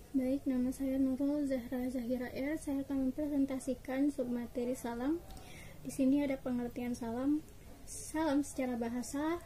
Baik, nama saya Nurul Zahra Zahira R. Saya akan mempresentasikan submateri salam. Di sini ada pengertian salam. Salam secara bahasa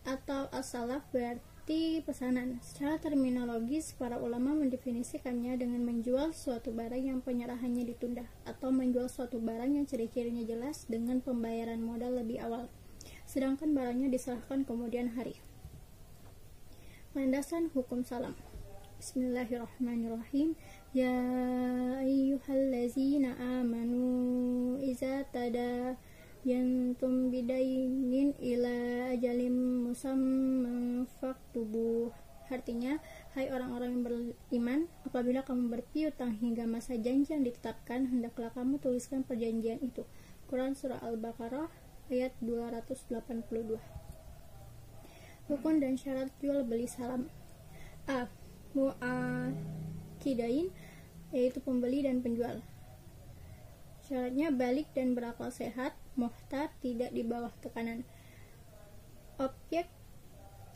atau as-salaf berarti pesanan. Secara terminologis, para ulama mendefinisikannya dengan menjual suatu barang yang penyerahannya ditunda, atau menjual suatu barang yang ciri-cirinya jelas dengan pembayaran modal lebih awal, sedangkan barangnya diserahkan kemudian hari. Landasan hukum salam. Bismillahirrahmanirrahim. Ya ayyuhallazina amanu iza tadayantum bidainin ila ajalim musamman faktubuh. Artinya, hai orang-orang yang beriman, apabila kamu berpiutang hingga masa janji yang ditetapkan, hendaklah kamu tuliskan perjanjian itu. Quran Surah Al-Baqarah ayat 282. Rukun dan syarat jual beli salam. A. Mu'akidain, yaitu pembeli dan penjual. Syaratnya balik dan berakal sehat, muhtar, tidak di bawah tekanan. Objek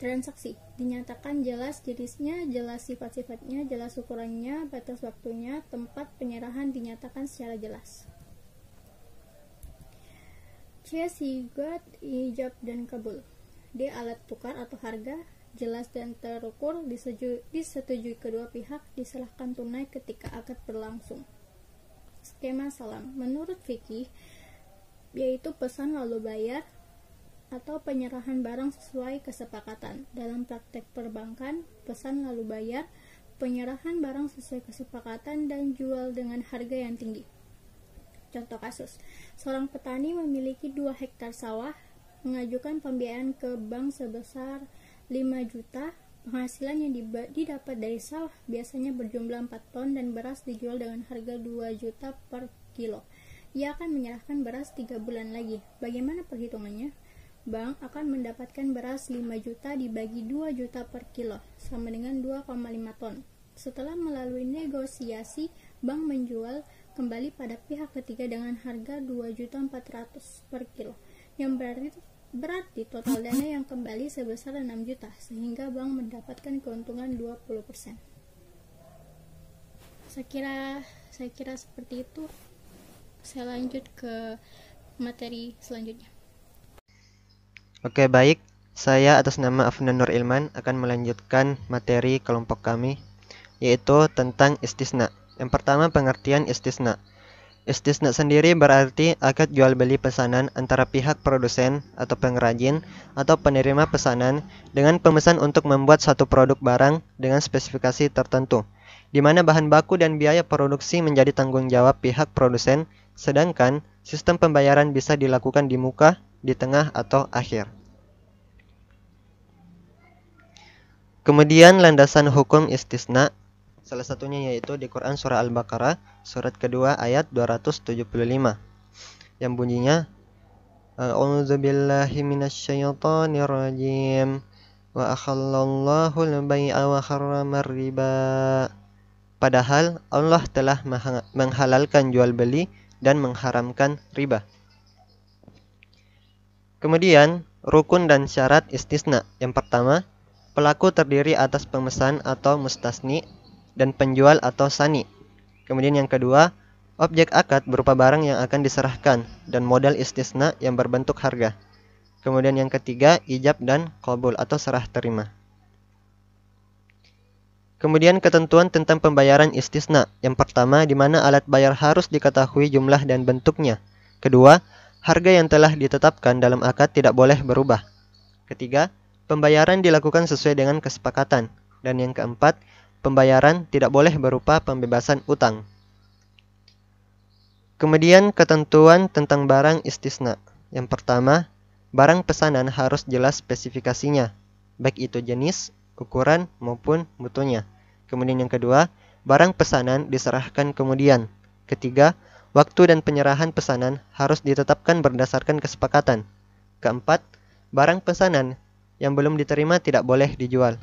transaksi dinyatakan jelas jenisnya, jelas sifat-sifatnya, jelas ukurannya, batas waktunya, tempat penyerahan dinyatakan secara jelas. C. Sigat, ijab dan kabul. D. Alat tukar atau harga jelas dan terukur, disetujui kedua pihak, diserahkan tunai ketika akad berlangsung. Skema salam menurut fikih yaitu pesan lalu bayar atau penyerahan barang sesuai kesepakatan. Dalam praktek perbankan, pesan lalu bayar, penyerahan barang sesuai kesepakatan, dan jual dengan harga yang tinggi. Contoh kasus, seorang petani memiliki 2 hektar sawah, mengajukan pembiayaan ke bank sebesar 5 juta. Penghasilan yang didapat dari sawah biasanya berjumlah 4 ton dan beras dijual dengan harga 2 juta per kilo. Ia akan menyerahkan beras 3 bulan lagi. Bagaimana perhitungannya? Bank akan mendapatkan beras 5 juta dibagi 2 juta per kilo, sama dengan 2,5 ton. Setelah melalui negosiasi, bank menjual kembali pada pihak ketiga dengan harga 2.400.000 per kilo, yang berarti total dana yang kembali sebesar 6 juta, sehingga bank mendapatkan keuntungan 20%. Saya kira seperti itu. Saya lanjut ke materi selanjutnya. Oke, baik. Saya atas nama Afnan Nur Ilman akan melanjutkan materi kelompok kami, yaitu tentang istisna. Yang pertama, pengertian istisna. Istisna sendiri berarti akad jual beli pesanan antara pihak produsen atau pengrajin atau penerima pesanan dengan pemesan untuk membuat satu produk barang dengan spesifikasi tertentu, di mana bahan baku dan biaya produksi menjadi tanggung jawab pihak produsen, sedangkan sistem pembayaran bisa dilakukan di muka, di tengah, atau akhir. Kemudian landasan hukum istisna, salah satunya yaitu di Quran Surah Al-Baqarah, surat kedua ayat 275, yang bunyinya A'udzubillahi minasyaitonir rajim wa akhallallahu al-bai'a wa harramar riba. Padahal Allah telah menghalalkan jual beli dan mengharamkan riba. Kemudian rukun dan syarat istisna. Yang pertama, pelaku terdiri atas pemesan atau mustasni dan penjual atau sani. Kemudian yang kedua, objek akad berupa barang yang akan diserahkan dan modal istisna yang berbentuk harga. Kemudian yang ketiga, ijab dan qabul atau serah terima. Kemudian ketentuan tentang pembayaran istisna. Yang pertama, di mana alat bayar harus diketahui jumlah dan bentuknya. Kedua, harga yang telah ditetapkan dalam akad tidak boleh berubah. Ketiga, pembayaran dilakukan sesuai dengan kesepakatan. Dan yang keempat, pembayaran tidak boleh berupa pembebasan utang. Kemudian ketentuan tentang barang istisna. Yang pertama, barang pesanan harus jelas spesifikasinya, baik itu jenis, ukuran, maupun mutunya. Kemudian yang kedua, barang pesanan diserahkan kemudian. Ketiga, waktu dan penyerahan pesanan harus ditetapkan berdasarkan kesepakatan. Keempat, barang pesanan yang belum diterima tidak boleh dijual.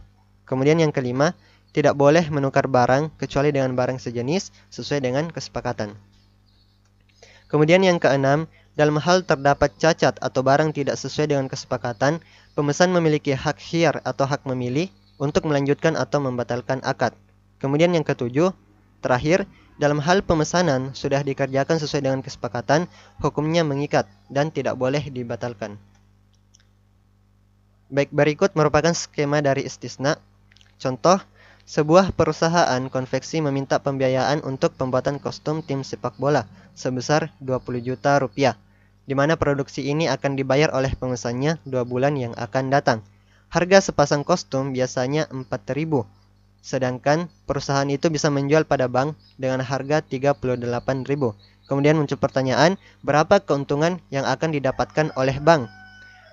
Kemudian yang kelima, tidak boleh menukar barang kecuali dengan barang sejenis sesuai dengan kesepakatan. Kemudian yang keenam, dalam hal terdapat cacat atau barang tidak sesuai dengan kesepakatan, pemesan memiliki hak khiyar atau hak memilih untuk melanjutkan atau membatalkan akad. Kemudian yang ketujuh, terakhir, dalam hal pemesanan sudah dikerjakan sesuai dengan kesepakatan, hukumnya mengikat dan tidak boleh dibatalkan. Baik, berikut merupakan skema dari istisna. Contoh, sebuah perusahaan konveksi meminta pembiayaan untuk pembuatan kostum tim sepak bola sebesar 20 juta rupiah, di mana produksi ini akan dibayar oleh pemesannya 2 bulan yang akan datang. Harga sepasang kostum biasanya 4.000, sedangkan perusahaan itu bisa menjual pada bank dengan harga 38.000. Kemudian muncul pertanyaan, berapa keuntungan yang akan didapatkan oleh bank?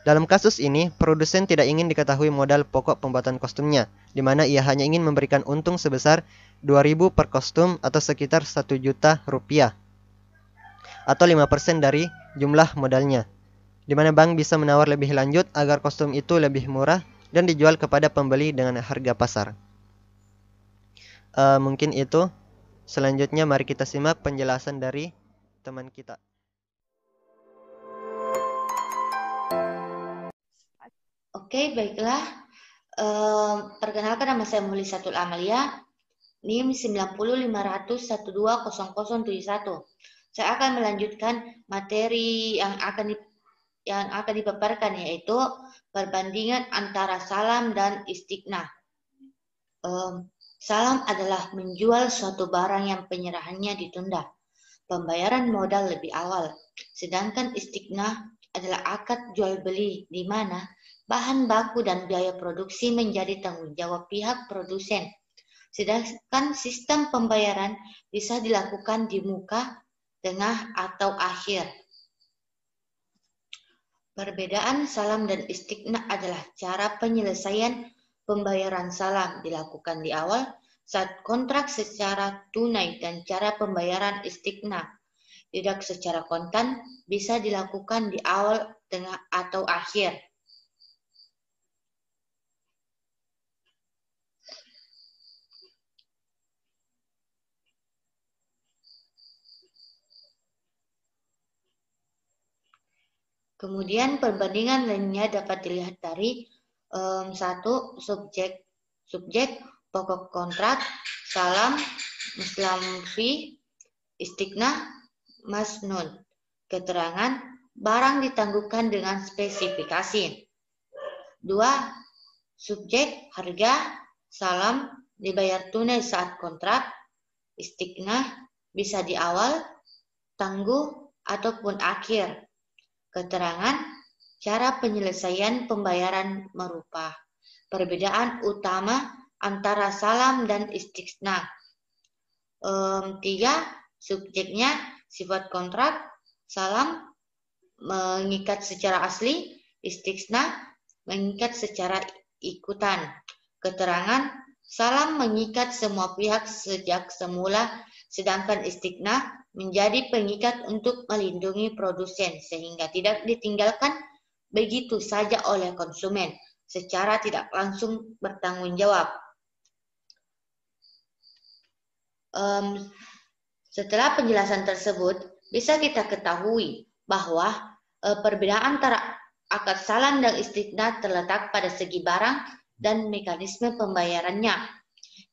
Dalam kasus ini, produsen tidak ingin diketahui modal pokok pembuatan kostumnya, di mana ia hanya ingin memberikan untung sebesar 2.000 per kostum atau sekitar 1 juta rupiah, atau 5% dari jumlah modalnya, di mana bank bisa menawar lebih lanjut agar kostum itu lebih murah dan dijual kepada pembeli dengan harga pasar. Mungkin itu. Selanjutnya mari kita simak penjelasan dari teman kita. Oke, baiklah. Perkenalkan, nama saya Mulisatul Amalia, NIM 9050120071. Saya akan melanjutkan materi yang akan dipaparkan, yaitu perbandingan antara salam dan istiqnah. Salam adalah menjual suatu barang yang penyerahannya ditunda, pembayaran modal lebih awal. Sedangkan istiqnah adalah akad jual beli, di mana bahan baku dan biaya produksi menjadi tanggung jawab pihak produsen. Sedangkan sistem pembayaran bisa dilakukan di muka, tengah, atau akhir. Perbedaan salam dan istiqnah adalah cara penyelesaian pembayaran salam dilakukan di awal saat kontrak secara tunai, dan cara pembayaran istiqnah tidak secara kontan bisa dilakukan di awal, tengah, atau akhir. Kemudian perbandingan lainnya dapat dilihat dari 1. Subjek, pokok kontrak, salam, muslam fi, istiqnah, masnun. Keterangan, barang ditangguhkan dengan spesifikasi. 2. Subjek, harga, salam, dibayar tunai saat kontrak, istiqnah, bisa di awal, tangguh, ataupun akhir. Keterangan, cara penyelesaian pembayaran merupa perbedaan utama antara salam dan istiqnah. 3. Subjeknya, sifat kontrak, salam mengikat secara asli, istiqnah mengikat secara ikutan. Keterangan, salam mengikat semua pihak sejak semula, sedangkan istiqnah menjadi pengikat untuk melindungi produsen sehingga tidak ditinggalkan begitu saja oleh konsumen secara tidak langsung bertanggung jawab. Setelah penjelasan tersebut, bisa kita ketahui bahwa perbedaan antara akad salam dan istiqnah terletak pada segi barang dan mekanisme pembayarannya.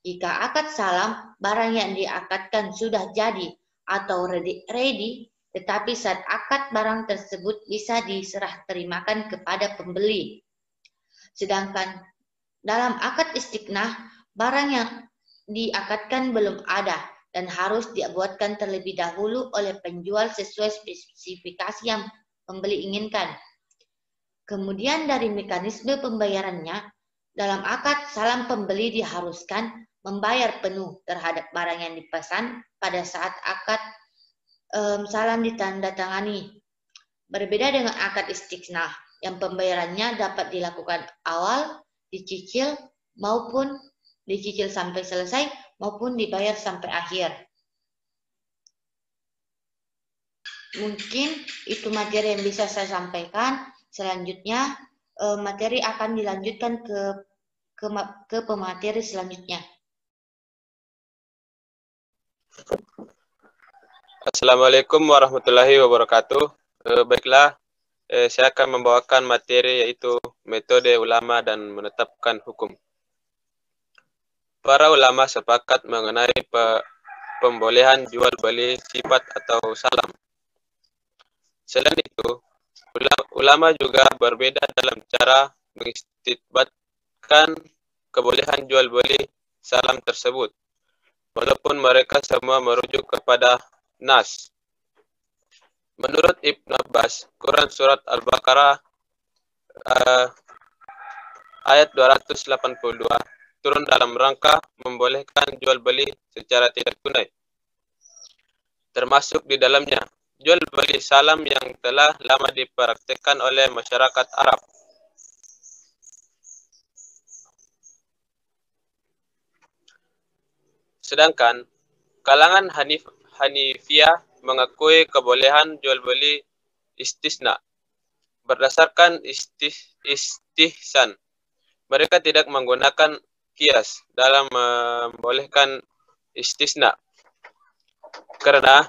Jika akad salam, barang yang diakadkan sudah jadi atau ready, tetapi saat akad barang tersebut bisa diserah terimakan kepada pembeli. Sedangkan dalam akad istiqnah, barang yang diakadkan belum ada dan harus dibuatkan terlebih dahulu oleh penjual sesuai spesifikasi yang pembeli inginkan. Kemudian dari mekanisme pembayarannya, dalam akad salam pembeli diharuskan membayar penuh terhadap barang yang dipesan pada saat akad salam ditandatangani. Berbeda dengan akad istiqnah yang pembayarannya dapat dilakukan awal, dicicil sampai selesai, maupun dibayar sampai akhir. Mungkin itu materi yang bisa saya sampaikan. Selanjutnya materi akan dilanjutkan ke pemateri selanjutnya. Assalamualaikum warahmatullahi wabarakatuh. Baiklah, saya akan membawakan materi yaitu metode ulama dan menetapkan hukum. para ulama sepakat mengenai pembolehan jual beli sifat atau salam. Selain itu, ulama juga berbeda dalam cara mengistinbatkan kebolehan jual beli salam tersebut, walaupun mereka semua merujuk kepada nas. Menurut Ibnu Abbas, Quran Surat Al-Baqarah ayat 282 turun dalam rangka membolehkan jual beli secara tidak tunai. Termasuk di dalamnya jual beli salam yang telah lama dipraktikkan oleh masyarakat Arab. Sedangkan kalangan Hanifiyah mengakui kebolehan jual beli istisna berdasarkan istihsan. Mereka tidak menggunakan kias dalam membolehkan istisna, karena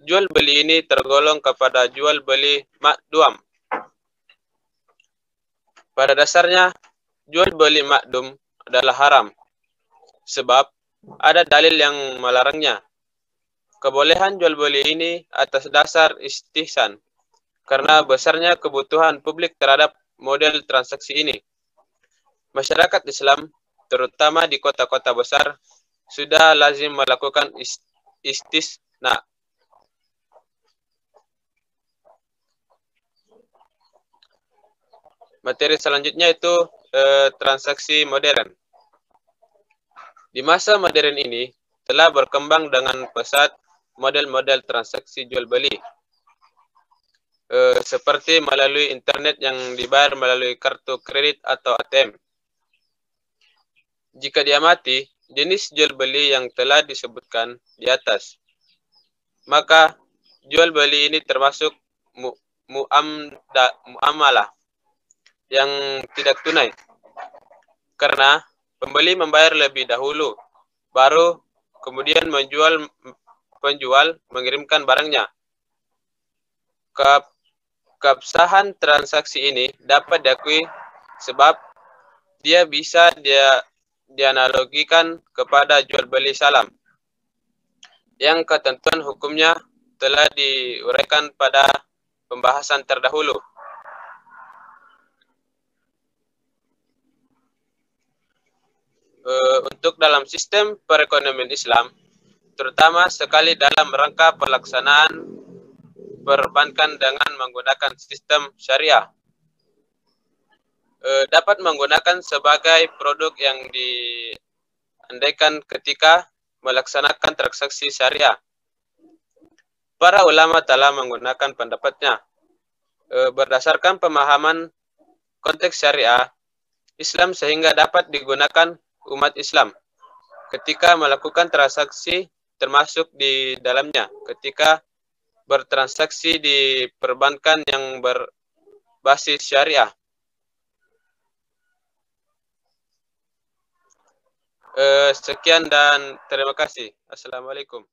jual beli ini tergolong kepada jual beli makdum. Pada dasarnya, jual beli makdum adalah haram, sebab ada dalil yang melarangnya. Kebolehan jual beli ini atas dasar istihsan, karena besarnya kebutuhan publik terhadap model transaksi ini. Masyarakat Islam, terutama di kota-kota besar, sudah lazim melakukan istisna. Materi selanjutnya itu transaksi modern. Di masa modern ini telah berkembang dengan pesat model-model transaksi jual beli, seperti melalui internet yang dibayar melalui kartu kredit atau ATM. Jika diamati jenis jual beli yang telah disebutkan di atas, maka jual beli ini termasuk muamalah yang tidak tunai, karena pembeli membayar lebih dahulu, baru kemudian penjual mengirimkan barangnya. Keabsahan transaksi ini dapat diakui sebab dia bisa dianalogikan kepada jual beli salam, yang ketentuan hukumnya telah diuraikan pada pembahasan terdahulu. Untuk dalam sistem perekonomian Islam, terutama sekali dalam rangka pelaksanaan perbankan dengan menggunakan sistem syariah, dapat menggunakan sebagai produk yang diandaikan ketika melaksanakan transaksi syariah. Para ulama telah menggunakan pendapatnya berdasarkan pemahaman konteks syariah Islam sehingga dapat digunakan umat Islam ketika melakukan transaksi, termasuk di dalamnya ketika bertransaksi di perbankan yang berbasis syariah. Sekian dan terima kasih. Assalamualaikum.